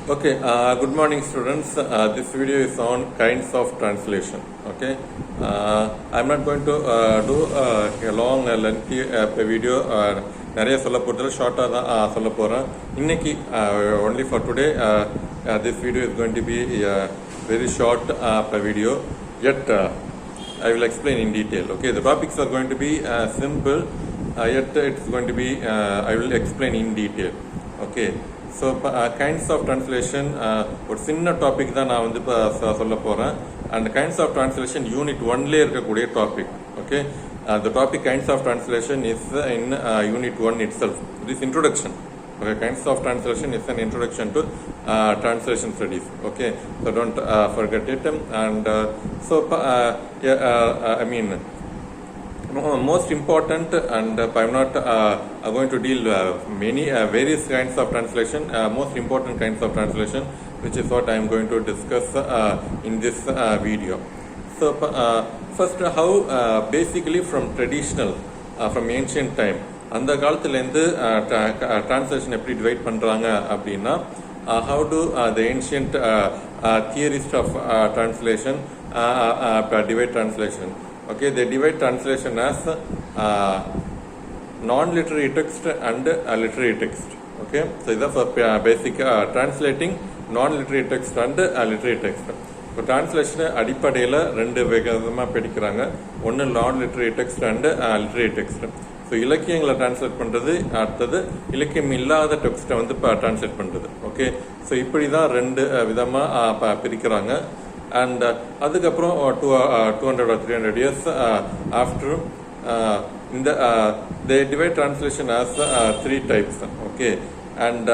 Okay, good morning students. This video is on kinds of translation. Okay, I'm not going to do a long lengthy video. நிறைய சொல்ல போகிறதுல ஷார்ட்டாக தான் சொல்ல போகிறேன் இன்னைக்கு only for today. This video is going to be very short video, yet I will explain in detail. Okay, the topics are going to be simple, yet it's going to be I will explain in detail. Okay, so kinds of translation ஒரு சின்ன topic தான் நான் வந்து சொல்ல போகிறேன். And kinds of translation unit 1லே இருக்கக்கூடிய topic. Okay, the topic kinds of translation is in unit 1 itself. This introduction. Okay, kinds of translation is an introduction to translation studies. Okay, so don't forget it. And I mean, most important, and I'm not going to deal many various kinds of translation, most important kinds of translation, which is what I'm going to discuss in this video. So first, how basically from traditional, from ancient time, அந்த காலத்துலேருந்து translation எப்படி divide பண்ணுறாங்க அப்படின்னா, how do the ancient theorists of translation divide translation. Okay, they divide translation as non-literary text and literary text. Okay, so this is basic translating non-literary text and literary text. So translation அடிப்படையில் ரெண்டு விதமாக பிடிக்கிறாங்க. ஒன்று non-literary text and literary text. So இலக்கியங்களை translate பண்ணுறது, அடுத்தது இலக்கியம் இல்லாத டெக்ஸ்ட்டை வந்து டிரான்ஸ்லேட் பண்ணுறது. ஓகே, ஸோ இப்படி தான் ரெண்டு விதமாக பிரிக்கிறாங்க. And அதுக்கப்புறம் 200 or 300 years after, they divide translation as three types. Okay, and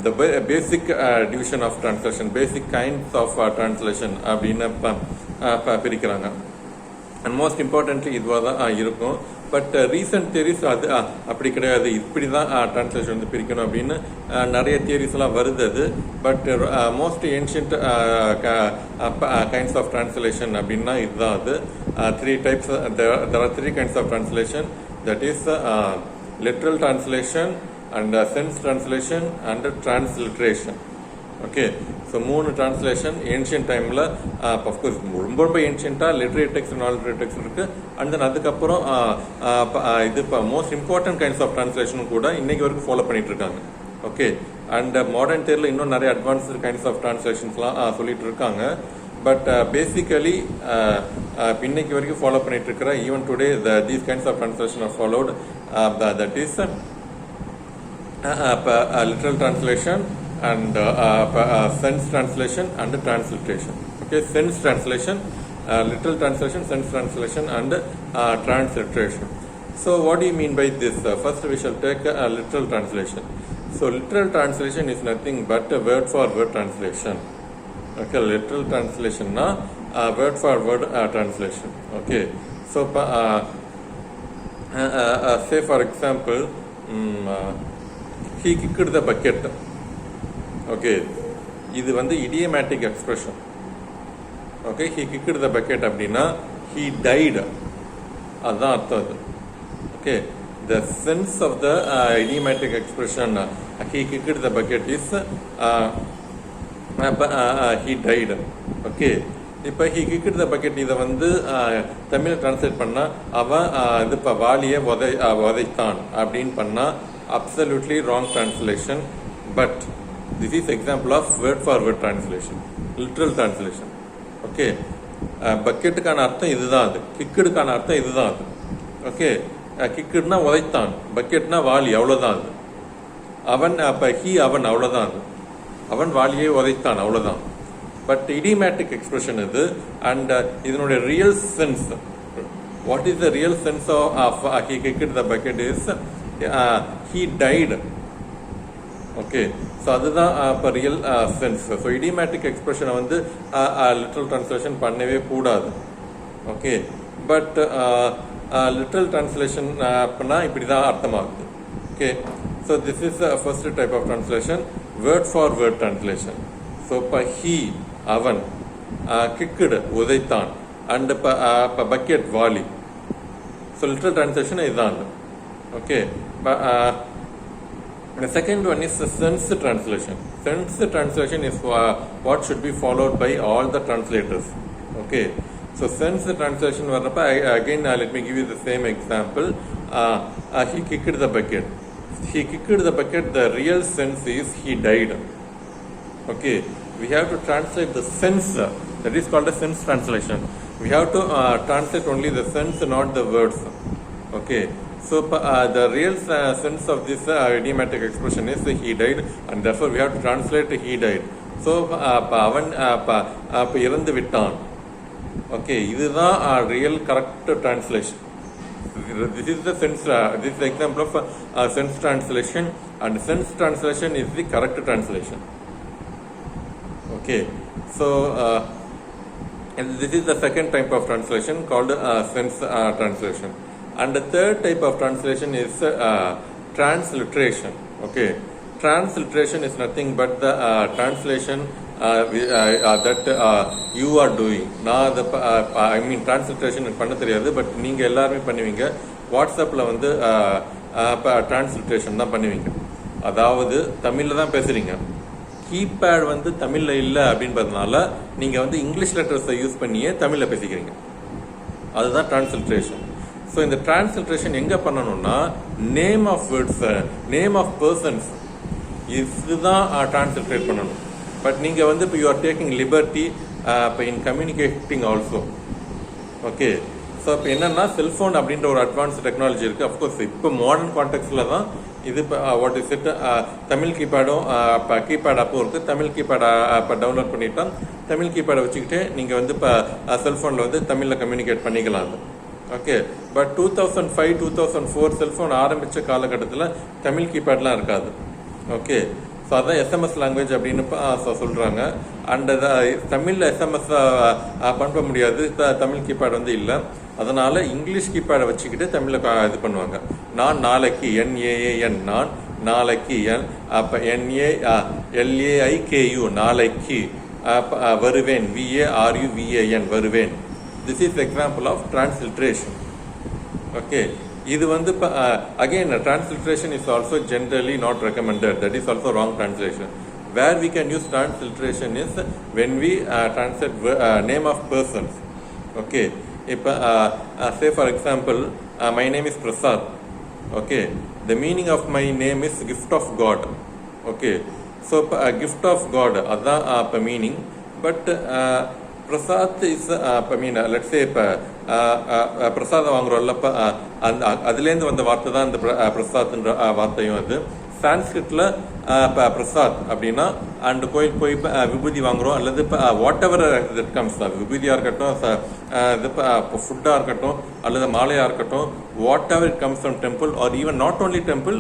the basic division of translation, basic kinds of translation அப்படின்னு பிரிக்கிறாங்க. And most importantly இதுவாக தான் இருக்கும். பட் ரீசன்ட் தியரிஸ் அது அப்படி கிடையாது, இப்படி தான் டிரான்ஸ்லேஷன் வந்து பிரிக்கணும் அப்படின்னு நிறைய தியரிஸ்லாம் வருது. அது but most ancient kinds of translation அப்படின்னா இதுதான். அது three types, there are three kinds of translation, that is literal translation and sense translation and transliteration. Okay, so மூணு டிரான்ஸ்லேஷன் ஏன்ஷியன்ட் டைமில், அஃப்கோர்ஸ் ரொம்ப ரொம்ப ஏன்ஷியண்ட்டாக லிட்ரரி டெக்ஸ்ட் நான் லிட்ரரி டெக்ஸ்ட் இருக்குது. And then அதுக்கப்புறம் இது இப்போ மோஸ்ட் இம்பார்ட்டன்ட் கைண்ட்ஸ் ஆஃப் டிரான்ஸ்லேஷனும் கூட இன்றைக்கி வரைக்கும் ஃபாலோ பண்ணிகிட்டு இருக்காங்க. ஓகே, அண்ட் மாடர்ன் தேரில் இன்னும் நிறைய அட்வான்ஸ்டு கைண்ட்ஸ் ஆஃப் டிரான்ஸ்லேஷன்ஸ்லாம் சொல்லிகிட்டு இருக்காங்க. பட் பேசிக்கலி இன்னைக்கு வரைக்கும் ஃபாலோ பண்ணிகிட்டு இருக்கிற, even today these kinds of translation are followed, that is literal translation and sense translation and transliteration. Okay, sense translation, literal translation, sense translation and transliteration. So what do you mean by this? First we shall take literal translation. So literal translation is nothing but a word for word translation. Okay, literal translation na word for word translation. Okay, so say for example, he kicked the bucket. Okay, இது வந்து idiomatic expression. Okay, he kicked the bucket அப்படின்னா he died, அதுதான் அர்த்தம் அது. Okay, the sense of the idiomatic expression he kicked the bucket is he died. Okay, இப்போ he kicked the bucket இதை வந்து Tamil translate பண்ணால் அவன் இது இப்போ வாலியை உதைத்தான் அப்படின்னு பண்ணால் absolutely wrong translation. But this is example of word for word translation, literal translation. Okay, பக்கெட்டுக்கான அர்த்தம் இதுதான், அது கிக்குடுக்கான அர்த்தம் இதுதான். அது ஓகே, கிக்குடுனா உதைத்தான், பக்கெட்னா வாலி, அவ்வளோதான். அது அவன், அப்போ ஹீ அவன், அவ்வளோதான். அது அவன் வாலியை உதைத்தான், அவ்வளோதான். பட் இடியமேட்டிக் எக்ஸ்பிரஷன் இது. அண்ட் இதனுடைய real sense, what is the real sense of he kicked the bucket is he died. Okay, so அதுதான் இப்போ ரியல் சென்ஸ். ஸோ இடியமேட்டிக் எக்ஸ்பிரஷனை வந்து லிட்ரல் டிரான்ஸ்லேஷன் பண்ணவே கூடாது. ஓகே, பட் லிட்ரல் டிரான்ஸ்லேஷன் அப்படின்னா இப்படி தான் அர்த்தமாகுது. Okay, so this is first type of translation, word for word translation. So இப்போ ஹீ அவன், கிக்குடு உதைத்தான், அண்ட் இப்போ பக்கெட் வாலி. ஸோ லிட்ரல் டிரான்ஸ்லேஷன் இதுதான். Okay, The second one is the sense translation. Sense translation is what should be followed by all the translators. Okay, so sense translation varappa again let me give you the same example. He kicked the bucket. He kicked the bucket. The real sense is he died. Okay, we have to translate the sense. That is called a sense translation. We have to translate only the sense, not the words. Okay, so the real sense of this idiomatic expression is he died, and therefore we have to translate he died. So avan irandu vittan. Okay, this is the real correct translation. This is the sense. This is the example of sense translation, and sense translation is the correct translation. Okay, so and this is the second type of translation called sense translation. And the third type of translation is transliteration. Okay, transliteration is nothing but the translation that you are doing. I mean transliteration பண்ண தெரியாது, but நீங்க எல்லாருமே பண்ணுவீங்க. வாட்ஸ்அப்ல வந்து transliteration தான் பண்ணுவீங்க. அதாவது தமிழ்ல தான் பேசுறீங்க, கீபேட் வந்து தமிழ்ல இல்லை அப்படின்றதுனால நீங்க வந்து இங்கிலீஷ் லெட்டர்ஸை யூஸ் பண்ணியே தமிழ்ல பேசிக்கிறீங்க. அதுதான் டிரான்ஸ்லிட்டரேஷன். ஸோ இந்த டிரான்ஸ்லிட்டரேஷன் எங்க பண்ணணும்னா name of words, name of persons இதுதான் டிரான்ஸ்லிட்டரேட் பண்ணணும். பட் நீங்க வந்து இப்போ யூ ஆர் டேக்கிங் லிபர்ட்டி இப்போ இன் கம்யூனிகேட்டிங் ஆல்சோ. ஓகே, ஸோ இப்போ என்னன்னா செல்ஃபோன் அப்படின்ற ஒரு அட்வான்ஸ் டெக்னாலஜி இருக்கு. அஃப்கோர்ஸ் இப்போ மாடர்ன் கான்டெக்ட்ல தான் இது வாட் இஸ் இட் தமிழ் கீபேடும் இப்போ கீபேட் ஆப்பும் இருக்குது. தமிழ் கீபேட் இப்போ டவுன்லோட் பண்ணிட்டா தமிழ் கீபேடை வச்சுக்கிட்டு நீங்கள் வந்து இப்போ செல்ஃபோனில் வந்து தமிழில் கம்யூனிகேட் பண்ணிக்கலாம். ஓகே, பட் 2005 2004 செல்ஃபோன் ஆரம்பித்த காலகட்டத்தில் தமிழ் கீபேட்லாம் இருக்காது. ஓகே, ஸோ அதான் எஸ்எம்எஸ் லாங்குவேஜ் அப்படின்னு சொல்கிறாங்க. அண்ட் தமிழில் எஸ்எம்எஸ் பண்ண முடியாது, தமிழ் கீபேட் வந்து இல்லை. அதனால இங்கிலீஷ் கீபேடை வச்சுக்கிட்டு தமிழில் இது பண்ணுவாங்க. நான் நாளைக்கு NAAN, நான் நாளைக்கு அப்போ NALAIKU நாளைக்கு, வருவேன் VARUVAN வருவேன். This is example of transliteration. Okay, இது வந்து again transliteration is also generally not recommended. That is also wrong translation. Where we can use transliteration is when we translate name of persons. Okay, இப்போ say for example my name is Prasad. Okay, the meaning of my name is gift of God. Okay, so gift of God அதான் இப்போ meaning. But Prasad is I mean let's say இப்போ பிரசாதம் வாங்குறோம்ல, இப்போ அதுலேருந்து வந்த வார்த்தை தான் இந்த பிரசாத்ன்ற வார்த்தையும். அது சான்ஸ்கிரிட்ல பிரசாத் அப்படின்னா அண்ட் கோயில் போய் விபூதி வாங்குறோம், அல்லது இப்போ வாட் எவர் இட் கம்ஸ், விபூதியாக இருக்கட்டும், இது இப்போ ஃபுட்டாக இருக்கட்டும், அல்லது மாலையாக இருக்கட்டும், what ever it comes from temple R even not only temple,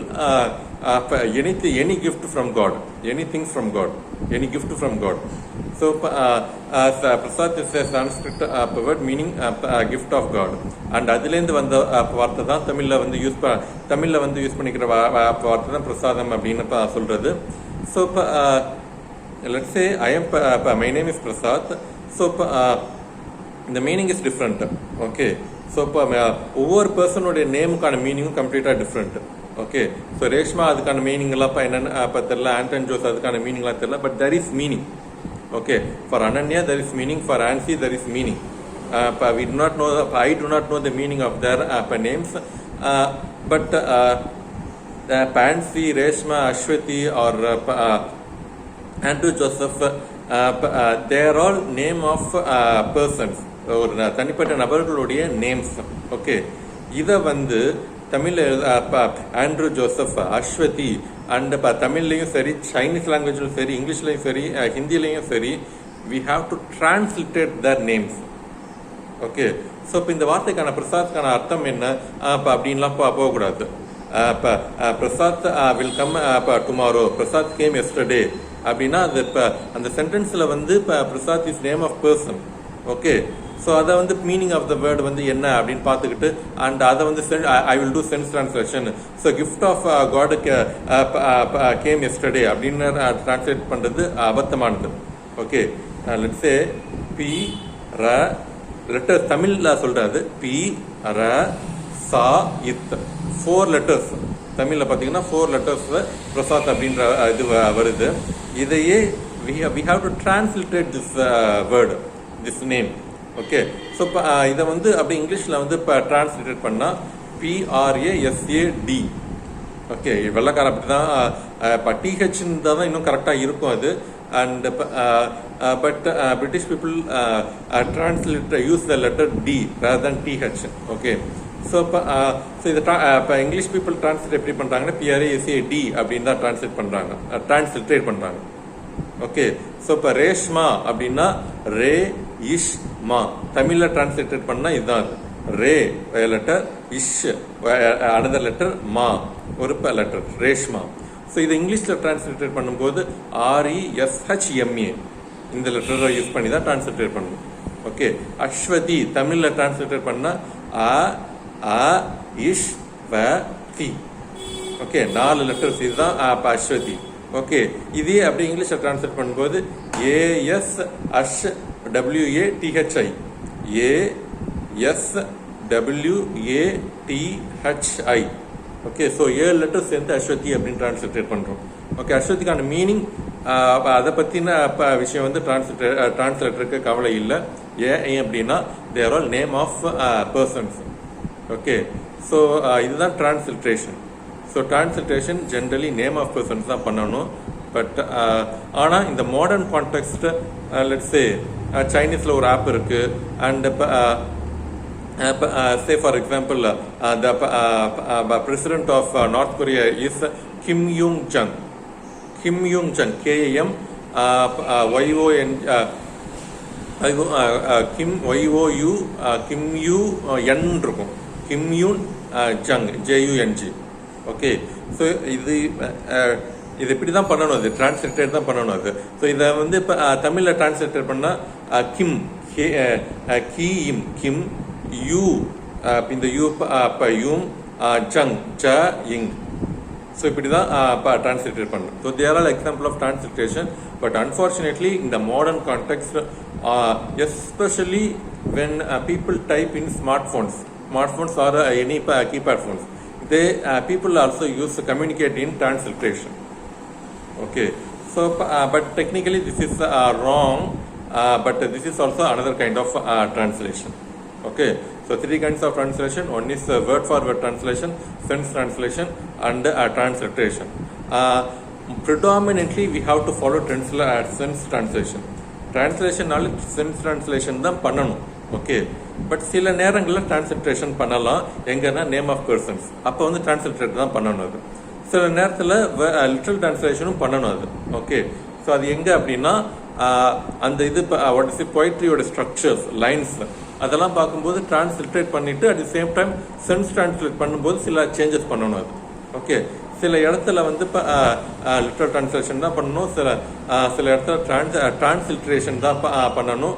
any gift from God, anything from God, any gift from God. So prasad is a Sanskrit word meaning gift of God, and அதுலேருந்து வந்த வார்த்தை தான் தமிழில் வந்து use பண்ணிக்கிற வார்த்தை தான் பிரசாதம் அப்படின்னு சொல்றது. ஸோ இப்போ let's say my name is Prasad. So the meaning is different. Okay, so இப்போ ஒவ்வொரு பர்சனோடைய நேமுக்கான மீனிங்கும் கம்ப்ளீட்டாக டிஃப்ரெண்ட். ஓகே, ஸோ ரேஷ்மா அதுக்கான மீனிங்லாம் இப்போ என்னென்னு இப்போ தெரியல, ஆண்டன் ஜோஸ் அதுக்கான மீனிங்லாம் தெரியல, but there is meaning. Okay, for Ananya there is meaning, for Anshi there is meaning. we do not know, I do not know the meaning of their names, but Pansy, Reshma, Ashwati or Andrew Joseph, they are all name of persons, ஒரு தனிப்பட்ட நபர்களுடைய names. Okay, இதை வந்து Tamil Andrew Joseph, Aswathi, and தமிழ்லையும் சரி, Chinese லாங்குவேஜ்லையும் சரி, இங்கிலீஷ்லையும் சரி, ஹிந்திலையும் சரி, we have to transliterate their names. Okay, so இப்போ இந்த வார்த்தைக்கான பிரசாத்கான அர்த்தம் என்ன அப்படின்லாம் போகக்கூடாது. இப்போ Prasad will come tomorrow, Prasad came yesterday அப்படின்னா அது இப்போ அந்த சென்டென்ஸில் வந்து இப்போ Prasad is name of person. Okay, so அதை வந்து மீனிங் ஆஃப் த வேர்டு வந்து என்ன அப்படின்னு பார்த்துக்கிட்டு அண்ட் அதை வந்து I will do sense translation. So gift of God came yesterday அப்படின்னு டிரான்ஸ்லேட் பண்ணுறது அபத்தமானது. ஓகே, லெட்ஸ் சே பி ர லெட்டர்ஸ் தமிழில் சொல்கிறது பி ர சா இத் 4 letters. தமிழில் பார்த்தீங்கன்னா 4 letters பிரசாத் அப்படின்ற இது வருது. இதையே we have to transliterate this word, this name. Okay, so இப்போ இதை வந்து அப்படி இங்கிலீஷில் வந்து இப்போ டிரான்ஸ்லேட் பண்ணால் PRASAD. ஓகே, வெள்ளக்கார அப்படி தான் இப்போ THன்னு தான் இன்னும் கரெக்டாக இருக்கும் அது. And but British people use the letter D rather than TH. Okay, so இப்போ இதை இப்போ இங்கிலீஷ் பீப்புள் டிரான்ஸ்லேட் எப்படி பண்ணுறாங்கன்னா PRASAD அப்படின்னு தான் டிரான்ஸ்லேட் பண்ணுறாங்க. ஓகே, ஸோ இப்போ ரேஷ்மா அப்படின்னா ரே இஷ் மா. தமிழில் டிரான்ஸ்லேட்டட் பண்ணால் இதுதான் ரே லெட்டர், இஷ் அனதர் லெட்டர், மா ஒரு லெட்டர், ரேஷ்மா. ஸோ இதை இங்கிலீஷில் டிரான்ஸ்லேட்டட் பண்ணும்போது RESHMA இந்த லெட்டரை யூஸ் பண்ணி தான் டிரான்ஸ்லேட்டட் பண்ணணும். ஓகே, அஸ்வதி தமிழில் டிரான்ஸ்லேட்டட் பண்ணால் அ இஷ் வ தி. ஓகே, 4 லெட்டர்ஸ் இதுதான் இப்போ அஸ்வதி. ஓகே, இதே அப்படி இங்கிலீஷில் டிரான்ஸ்லேட் பண்ணும்போது ASHWATHI ASWATHI. Okay, so 7 letters சேர்ந்து அஸ்வதி அப்படின்னு டிரான்ஸ்லேட் பண்ணுறோம். ஓகே, அஸ்வதிக்கான மீனிங் அதை பற்றின விஷயம் வந்து டிரான்ஸ்லேட்டருக்கு கவலை இல்லை. ஏன் அப்படின்னா they're all name of persons. Okay, so இதுதான் transliteration. So transliteration generally name of persons தான் பண்ணணும். பட் ஆனால் இந்த மாடர்ன் கான்டெக்ஸ்ட் லெட்ஸ் சே சைனீஸில் ஒரு ஆப் இருக்குது. And say for example the president of North Korea is Kim Young Jong. KIM YOUN Kim YOU Kim UN இருக்கும். Kim Youn Jung JUNG. Okay, so இது இப்படி தான் பண்ணணும், அது டிரான்ஸ்லேட்டட் தான் பண்ணணும் அது. ஸோ இதை வந்து இப்போ தமிழில் டிரான்ஸ்லேட்டட் பண்ணால் கிம் கீம் கிம் யூ இந்த யூ யூம் ஜங் ஜ இங். ஸோ இப்படி தான் டிரான்ஸ்லேட்டட் பண்ணணும். So there are example of translation. But unfortunately in the modern context, especially when people type in smartphones or any keypad phones, people also use to communicate in transliteration. Okay, so but technically this is wrong, but this is also another kind of translation. Okay, so 3 kinds of translation. One is word for word translation, sense translation, and transliteration. Predominantly we have to follow sense translation. Translation sense translation தான் பண்ணணும். Okay, but சில நேரங்களில் transliteration பண்ணலாம். எங்கன்னா name of persons, அப்போ வந்து transliterate தான் பண்ணணும் அது. சில நேரத்தில் லிட்ரல் டிரான்ஸ்லேஷனும் பண்ணணும் அது. ஓகே, ஸோ அது எங்கே அப்படின்னா அந்த இது வாட் இஸ் பொயட்ரியோட ஸ்ட்ரக்சர்ஸ், லைன்ஸ் அதெல்லாம் பார்க்கும்போது டிரான்ஸ்லிட்ரேட் பண்ணிட்டு at the same time sense translate பண்ணும்போது சில சேஞ்சஸ் பண்ணணும் அது. ஓகே, சில இடத்துல வந்து இப்போ லிட்ரல் டிரான்ஸ்லேஷன் தான் பண்ணணும், சில இடத்துல டிரான்ஸ்லிட்ரேஷன் தான் பண்ணணும்.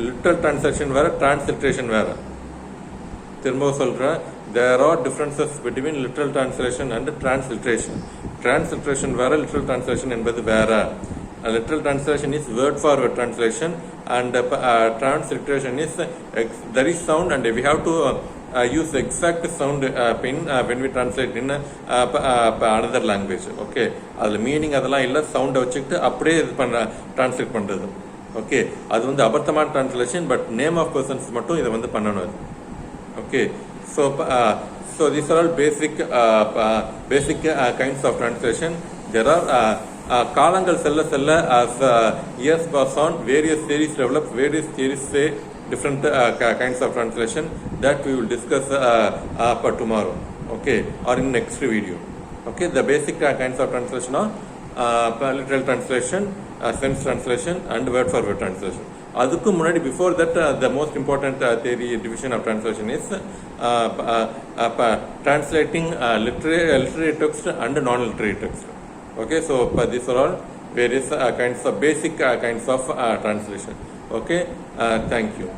லிட்ரல் டிரான்ஸ்லேஷன் வேற, டிரான்ஸ்லிட்ரேஷன் வேற. திரும்ப சொல்றேன், there are differences between literal translation and transliteration. Transliteration வேற, literal translation என்பது வேற. Literal translation is word for word translation, and transliteration is there is sound and we have to use exact sound when we translate in another language. Okay, அதுல meaning அதெல்லாம் இல்லை, சவுண்டை வச்சுக்கிட்டு அப்படியே இது டிரான்ஸ்லேட் பண்றது. ஓகே, அது வந்து அபத்தமான translation. But name of persons மட்டும் இதை வந்து பண்ணணும் அது. Okay, so these are all basic kinds of translation. There are காலங்கள் செல்ல as years pass on, various theories develop, various theories say different kinds of translation that we will discuss for tomorrow. Okay, or in next video. Okay, the basic kinds of translation are literal translation, sense translation, and word for word translation. அதுக்கு முன்னாடி before that the most important theory division of translation is translating literary text and non-literary text. Okay, so these are all various kinds of basic kinds of translation. Okay, thank you.